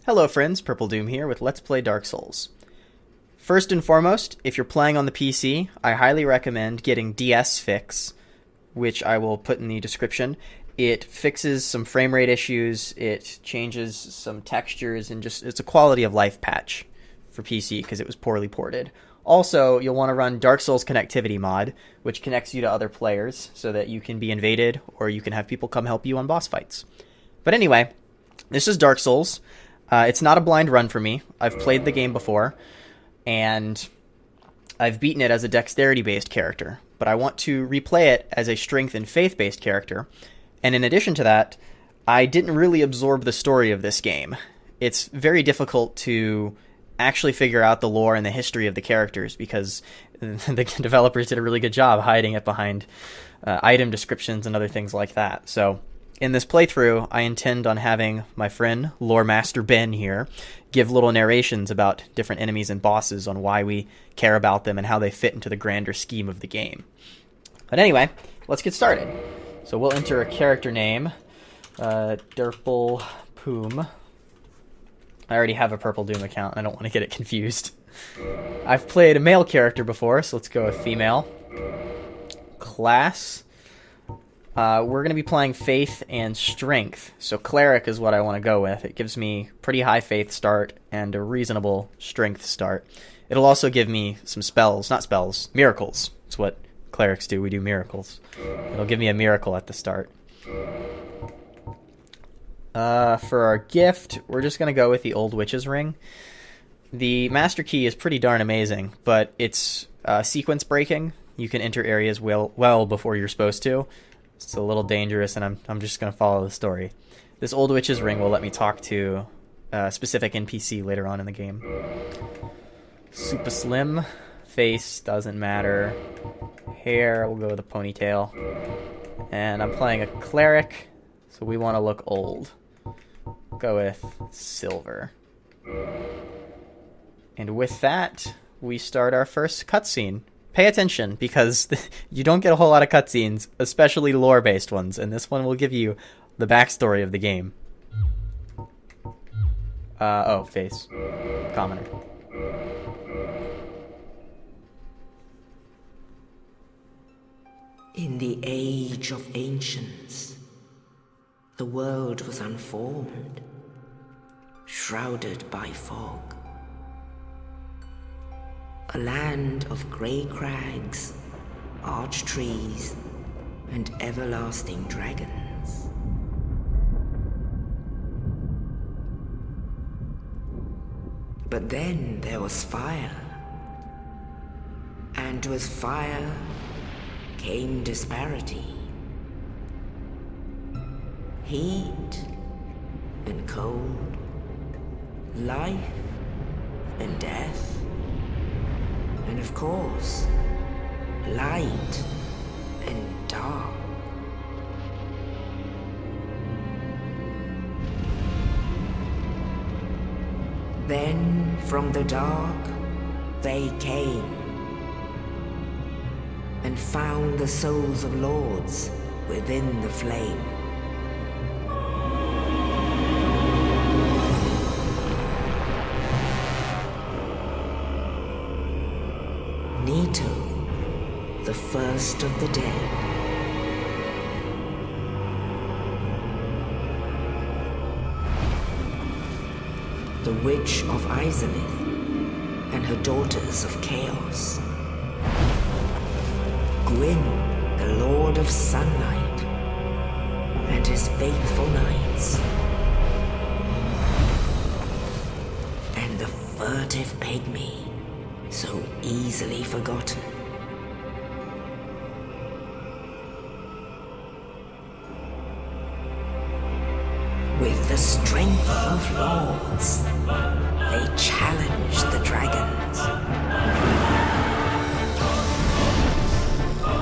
Hello friends, Purple Doom here with Let's Play Dark Souls. First and foremost, if you're playing on the PC, I highly recommend getting DS Fix, which I will put in the description. It fixes some frame rate issues, it changes some textures, and it's a quality of life patch for PC because it was poorly ported. Also, you'll want to run Dark Souls Connectivity mod, which connects you to other players so that you can be invaded or you can have people come help you on boss fights. But anyway, this is Dark Souls. It's not a blind run for me. I've played the game before, and I've beaten it as a dexterity-based character, but I want to replay it as a strength and faith-based character. And in addition to that, I didn't really absorb the story of this game. It's very difficult to actually figure out the lore and the history of the characters because the developers did a really good job hiding it behind item descriptions and other things like that. So in this playthrough, I intend on having my friend, Lore Master Ben here, give little narrations about different enemies and bosses on why we care about them and how they fit into the grander scheme of the game. But anyway, let's get started. So we'll enter a character name, Derpal Poom. I already have a Purple Doom account, and I don't want to get it confused. I've played a male character before, so let's go with female. Class. We're going to be playing Faith and Strength, so Cleric is what I want to go with. It gives me pretty high Faith start and a reasonable Strength start. It'll also give me some spells, not spells, miracles. It's what Clerics do, we do miracles. It'll give me a miracle at the start. For our gift, we're just going to go with the Old Witch's Ring. The Master Key is pretty darn amazing, but it's sequence breaking. You can enter areas well before you're supposed to. It's a little dangerous, and I'm just going to follow the story. This Old Witch's Ring will let me talk to a specific NPC later on in the game. Super slim. Face doesn't matter. Hair, we'll go with a ponytail. And I'm playing a Cleric, so we want to look old. Go with silver. And with that, we start our first cutscene. Pay attention, because you don't get a whole lot of cutscenes, especially lore-based ones, and this one will give you the backstory of the game. Face. Commoner. In the age of ancients, the world was unformed, shrouded by fog. A land of grey crags, arch trees, and everlasting dragons. But then there was fire, and with fire came disparity. Heat and cold, life and death, and of course, light and dark. Then from the dark they came and found the souls of lords within the flame. Nito, the first of the dead. The Witch of Asylum and her daughters of chaos. Gwyn, the Lord of Sunlight, and his faithful knights. And the furtive pygmy, so easily forgotten. With the strength of lords, they challenged the dragons.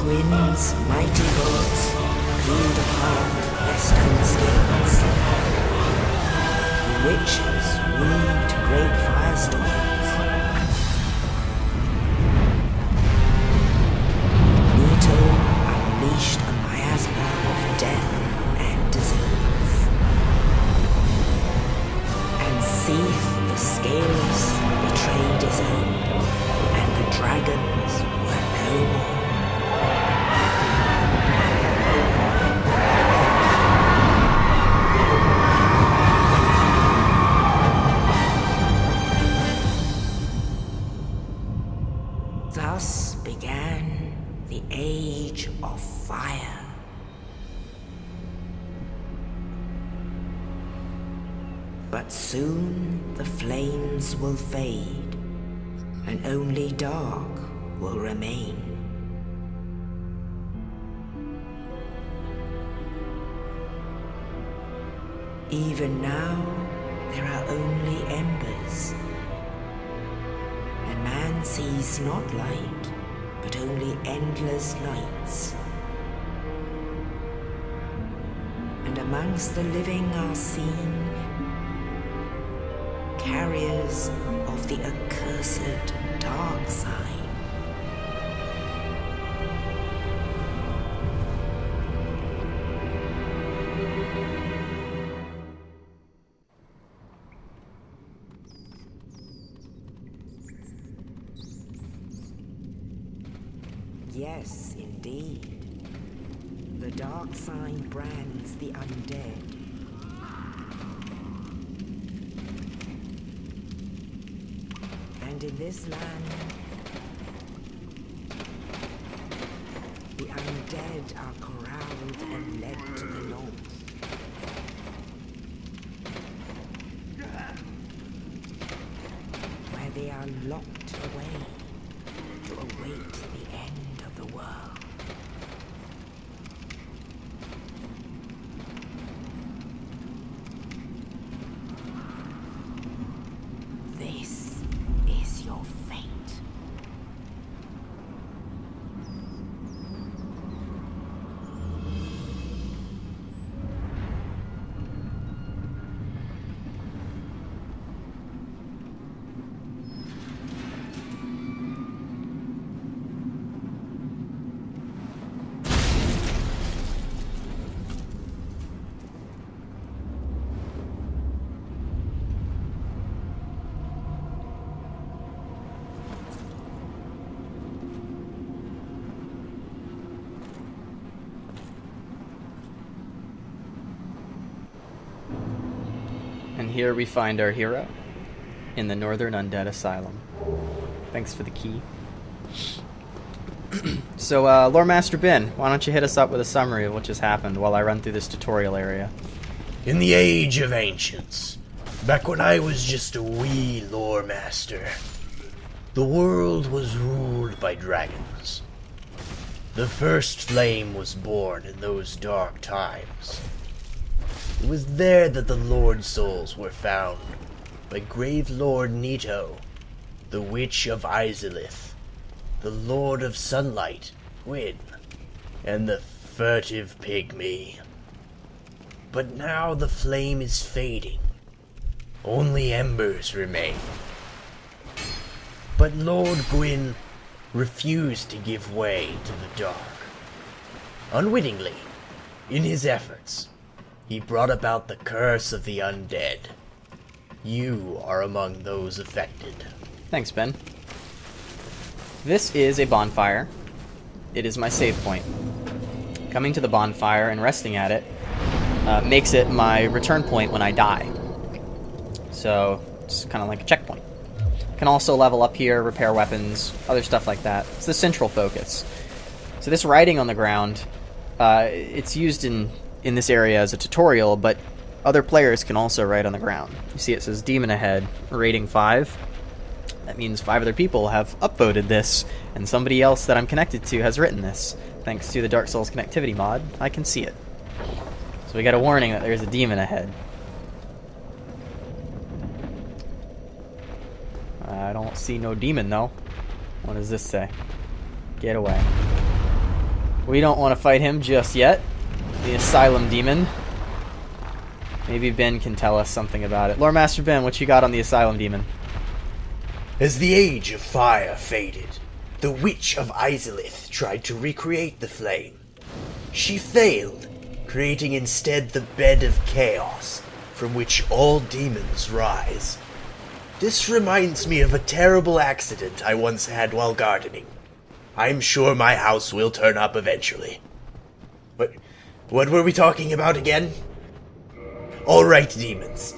Gwyn's mighty bolts peeled apart their stone skins. The witches weaved great firestorms. Nito unleashed a miasma of death and disease. the Age of Fire. But soon the flames will fade, and only dark will remain. Even now, there are only embers, and man sees not light, but only endless nights. And amongst the living are seen carriers of the accursed dark side. Yes, indeed. The dark sign brands the undead. And in this land, the undead are corralled and led to the north. Where they are locked away to await the end of the world. This is your fate. And here we find our hero in the Northern Undead Asylum. Thanks for the key. So, Lore Master Ben, why don't you hit us up with a summary of what just happened while I run through this tutorial area? In the Age of Ancients, back when I was just a wee lore master, the world was ruled by dragons. The first flame was born in those dark times. It was there that the Lord Souls were found by Grave Lord Nito, the Witch of Izalith, the Lord of Sunlight, Gwyn, and the furtive pygmy. But now the flame is fading. Only embers remain. But Lord Gwyn refused to give way to the dark. Unwittingly, in his efforts, he brought about the curse of the undead. You are among those affected. Thanks, Ben. This is a bonfire. It is my save point. Coming to the bonfire and resting at it makes it my return point when I die. So it's kind of like a checkpoint. Can also level up here, repair weapons, other stuff like that. It's the central focus. So this writing on the ground, it's used in this area as a tutorial, but other players can also write on the ground. You see it says Demon Ahead, rating 5. That means 5 other people have upvoted this, and somebody else that I'm connected to has written this. Thanks to the Dark Souls connectivity mod, I can see it. So we got a warning that there's a demon ahead. I don't see no demon, though. What does this say? Get away. We don't want to fight him just yet. The Asylum demon. Maybe Ben can tell us something about it. Lore Master Ben, what you got on the Asylum demon? As the Age of Fire faded, the Witch of Izalith tried to recreate the flame. She failed, creating instead the bed of chaos, from which all demons rise. This reminds me of a terrible accident I once had while gardening. I'm sure my house will turn up eventually. But what were we talking about again? Alright, demons.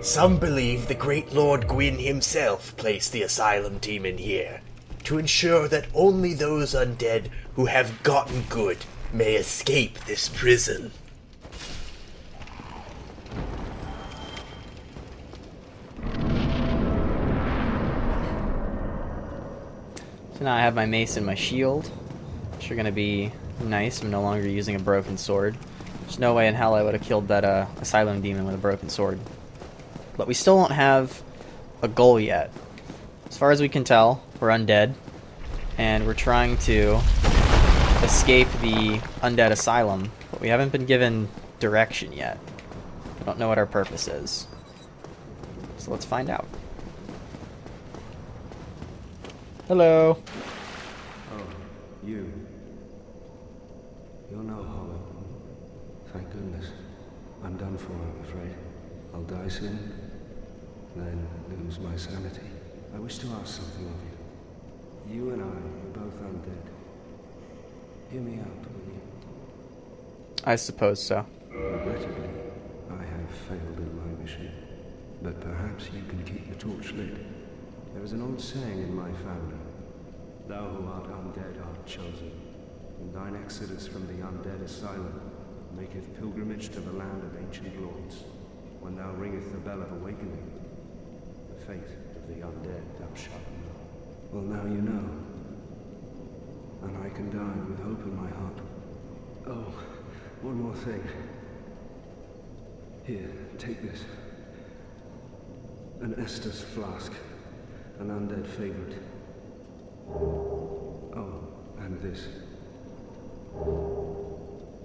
Some believe the great Lord Gwyn himself placed the Asylum demon here. to ensure that only those undead who have gotten good may escape this prison. So now I have my mace and my shield, which are going to be nice. I'm no longer using a broken sword. There's no way in hell I would have killed that Asylum demon with a broken sword. But we still don't have a goal yet. As far as we can tell, we're undead, and we're trying to escape the Undead Asylum, but we haven't been given direction yet. I don't know what our purpose is. So let's find out. Hello. Oh, you. You're no Hollow. Thank goodness. I'm done for, I'm afraid. I'll die soon, then lose my sanity. I wish to ask something of you. You and I are both undead. Hear me out, will you? I suppose so. Regrettably, I have failed in my mission, but perhaps you can keep the torch lit. There is an old saying in my family: thou who art undead art chosen, and thine exodus from the Undead Asylum maketh pilgrimage to the land of ancient lords. When thou ringeth the bell of awakening, the fate of the undead thou shalt know. Well, now you know, and I can die with hope in my heart. Oh, one more thing. Here, take this. An Estus flask, an undead favorite. Oh, and this.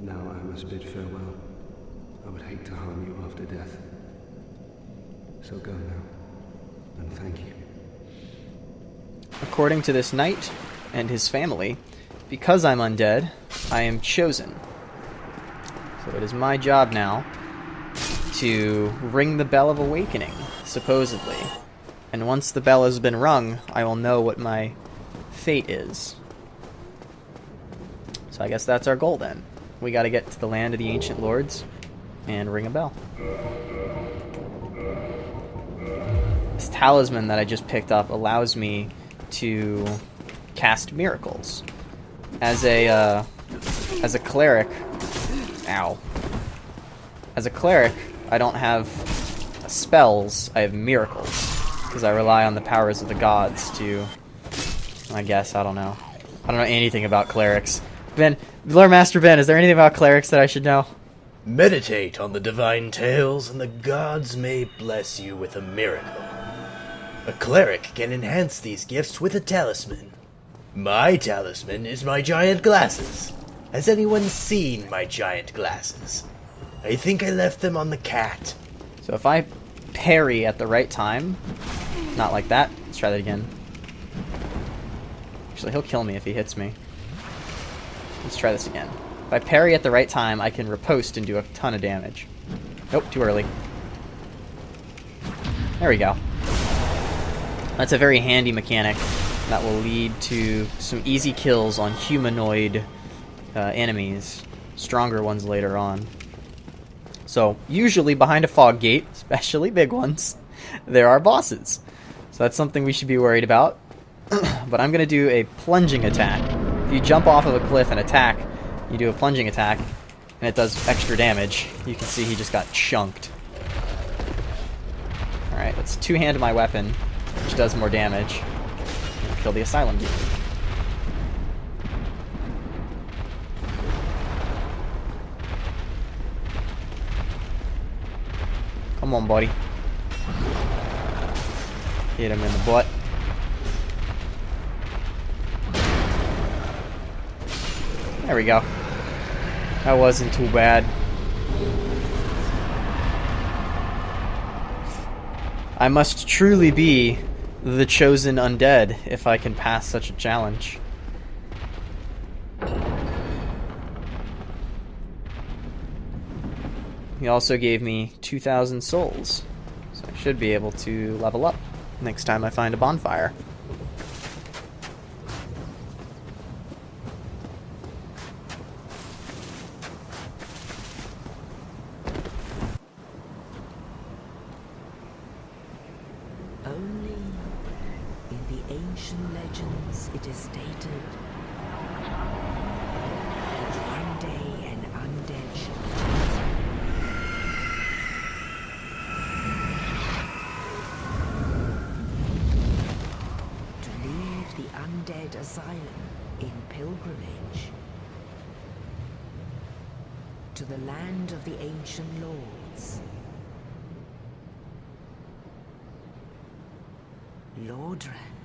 Now I must bid farewell. I would hate to harm you after death. So go now, and thank you. According to this knight and his family, because I'm undead, I am chosen. So it is my job now to ring the bell of awakening, supposedly. And once the bell has been rung, I will know what my fate is. So I guess that's our goal then. We gotta get to the land of the ancient lords and ring a bell. This talisman that I just picked up allows me to cast miracles. As a cleric, ow. As a cleric, I don't have spells, I have miracles. Because I rely on the powers of the gods to, I guess, I don't know. I don't know anything about clerics. Ben, Lore Master Ben, is there anything about clerics that I should know? Meditate on the divine tales, and the gods may bless you with a miracle. A cleric can enhance these gifts with a talisman. My talisman is my giant glasses. Has anyone seen my giant glasses? I think I left them on the cat. So if I parry at the right time, not like that, let's try that again. Actually, he'll kill me if he hits me. Let's try this again. If I parry at the right time, I can riposte and do a ton of damage. Nope, too early. There we go. That's a very handy mechanic that will lead to some easy kills on humanoid enemies, stronger ones later on. So, usually behind a fog gate, especially big ones, there are bosses. So that's something we should be worried about. But I'm going to do a plunging attack. If you jump off of a cliff and attack, you do a plunging attack, and it does extra damage. You can see he just got chunked. Alright, let's two-hand my weapon, which does more damage. And kill the Asylum demon. Come on, buddy. Hit him in the butt. There we go. That wasn't too bad. I must truly be the chosen undead if I can pass such a challenge. He also gave me 2,000 souls, so I should be able to level up next time I find a bonfire. Only in the ancient legends scriptures it is stated that one day an undead shall be chosen. To leave the Undead Asylum in pilgrimage to the land of the ancient lords. Lordran